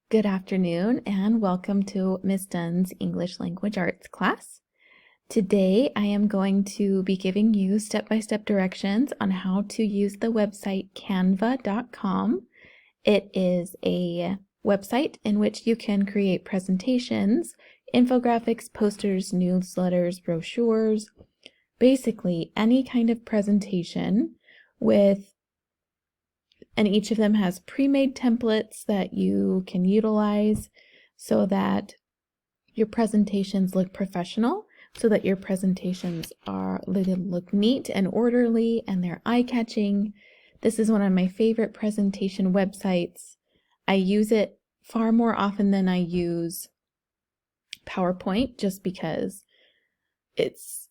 Good afternoon and welcome to Miss Dunn's English Language Arts class. Today I am going to be giving you step-by-step directions on how to use the website canva.com. It is a website in which you can create presentations, infographics, posters, newsletters, brochures, basically any kind of presentation and each of them has pre-made templates that you can utilize so that your presentations look professional, so that your presentations look neat and orderly and they're eye-catching. This is one of my favorite presentation websites. I use it far more often than I use PowerPoint just because it's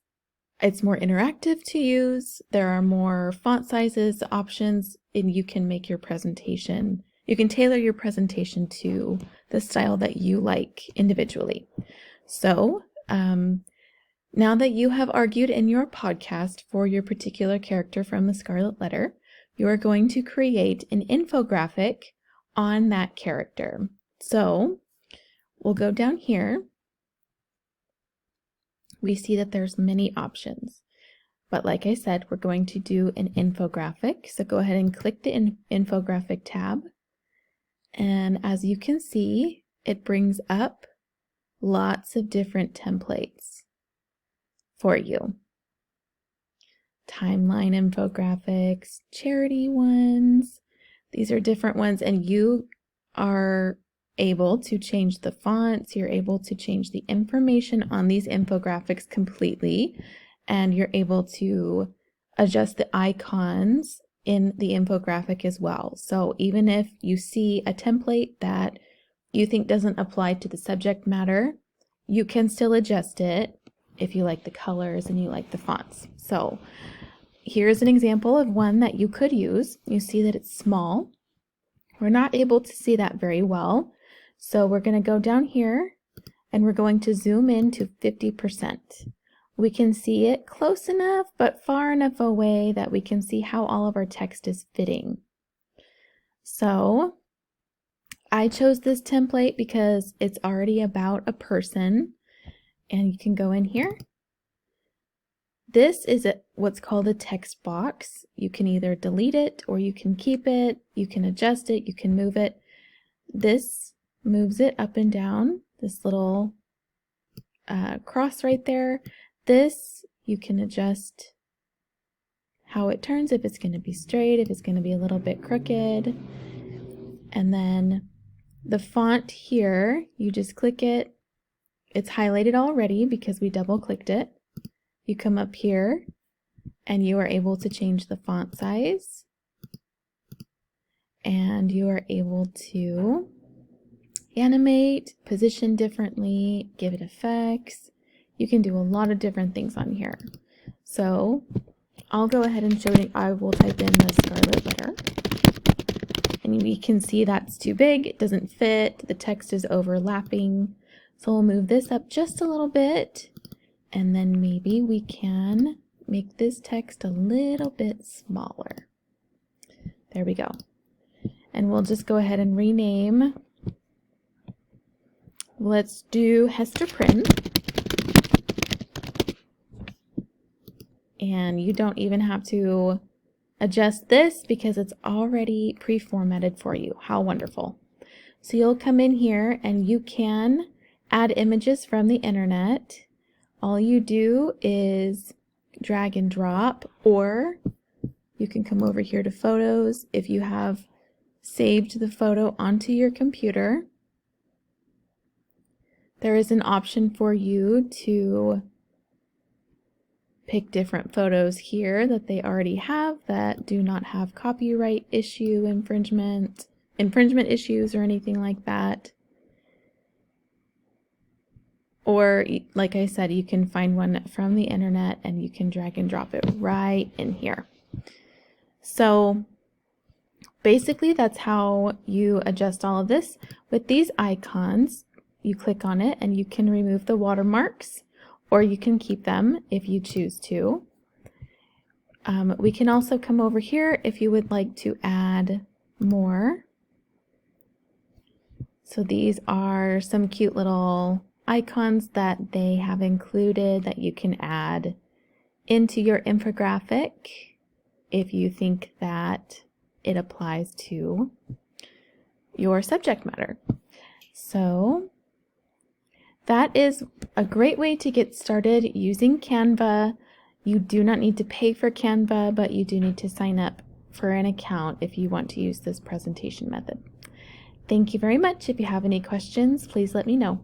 more interactive to use. There are more font sizes options, and you can make your presentation. You can tailor your presentation to the style that you like individually. So now that you have argued in your podcast for your particular character from the Scarlet Letter, you are going to create an infographic on that character. So we'll go down here. We see that there's many options. But like I said, we're going to do an infographic. So go ahead and click the infographic tab. And as you can see, it brings up lots of different templates for you. Timeline infographics, charity ones. These are different ones, and you are able to change the fonts. You're able to change the information on these infographics completely. And you're able to adjust the icons in the infographic as well. So even if you see a template that you think doesn't apply to the subject matter, you can still adjust it if you like the colors and you like the fonts. So here's an example of one that you could use. You see that it's small. We're not able to see that very well. So we're going to go down here and we're going to zoom in to 50%. We can see it close enough, but far enough away that we can see how all of our text is fitting. So I chose this template because it's already about a person, and you can go in here. This is what's called a text box. You can either delete it or you can keep it. You can adjust it. You can move it. This moves it up and down, this little cross right there. This, you can adjust how it turns, if it's going to be straight, if it's going to be a little bit crooked. And then the font here, you just click it. It's highlighted already because we double clicked it. You come up here and you are able to change the font size. And you are able to animate, position differently, give it effects. You can do a lot of different things on here. So I'll go ahead and show you. I will type in the Scarlet Letter. And we can see that's too big. It doesn't fit. The text is overlapping. So we'll move this up just a little bit. And then maybe we can make this text a little bit smaller. There we go. And we'll just go ahead and rename. Let's do Hester Prynne. And you don't even have to adjust this because it's already pre-formatted for you. How wonderful. So you'll come in here and you can add images from the internet. All you do is drag and drop, or you can come over here to photos if you have saved the photo onto your computer. There is an option for you to pick different photos here that they already have that do not have copyright issue infringement issues or anything like that. Or like I said, you can find one from the internet and you can drag and drop it right in here. So basically that's how you adjust all of this. With these icons, you click on it and you can remove the watermarks, or you can keep them if you choose to. We can also come over here if you would like to add more. So So these are some cute little icons that they have included that you can add into your infographic if you think that it applies to your subject matter. So that is a great way to get started using Canva. You do not need to pay for Canva, but you do need to sign up for an account if you want to use this presentation method. Thank you very much. If you have any questions, please let me know.